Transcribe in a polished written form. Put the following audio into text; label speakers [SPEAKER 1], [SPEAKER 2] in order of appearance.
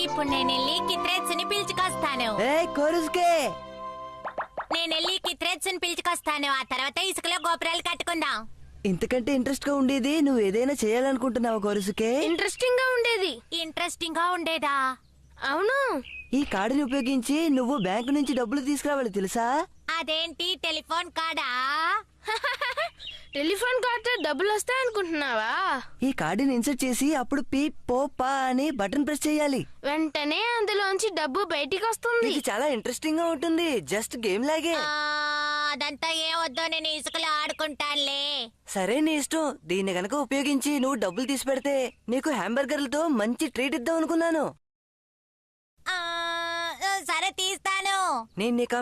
[SPEAKER 1] ఇప్పుడు నేనెళ్ళి కిత్రేట్స్ని పిలుచుకొస్తాను. నేనెళ్ళి కిత్రేట్స్ని పిలుచుకొస్తాను. ఆ తర్వాత ఇసుకలో గోపురాలు కట్టుకుందాం.
[SPEAKER 2] ఇంతకంటే ఇంట్రెస్ట్ గా ఉండేది నువ్వు ఏదైనా చేయాలనుకుంటున్నావా కోరుసుకే?
[SPEAKER 1] ఇంట్రెస్టింగ్ గా ఉండేదా?
[SPEAKER 3] అవును.
[SPEAKER 2] ఈ కార్డుని ఉపయోగించి నువ్వు బ్యాంకు నుంచి డబ్బులు తీసుకురావాలి తెలుసా?
[SPEAKER 1] అదేంటి టెలిఫోన్ కార్డా?
[SPEAKER 3] టెలిఫోన్ కార్డ్ డబ్బులు వస్తాయనుకుంటున్నావా?
[SPEAKER 2] ఈ కార్డుని ఇన్సర్ట్ చేసి అప్పుడు పీ పో పా అని బటన్ ప్రెస్ చేయాలి.
[SPEAKER 3] వెంటనే అందులోంచి డబ్బు బయటికి వస్తుంది.
[SPEAKER 2] ఇది చాలా ఇంట్రెస్టింగ్ గా ఉంటుంది. జస్ట్ గేమ్ లాగే.
[SPEAKER 1] అదంతా ఏం వద్దో, నేను ఇసుకలో ఆడుకుంటానులే.
[SPEAKER 2] సరే నీ ఇష్టం. దీన్ని గనక ఉపయోగించి నువ్వు డబ్బులు తీసి పెడితే నీకు హ్యాంబర్గర్లతో మంచి ట్రీట్ ఇద్దాం అనుకున్నాను.
[SPEAKER 1] సరే తీస్తాను.
[SPEAKER 2] నేను నీకు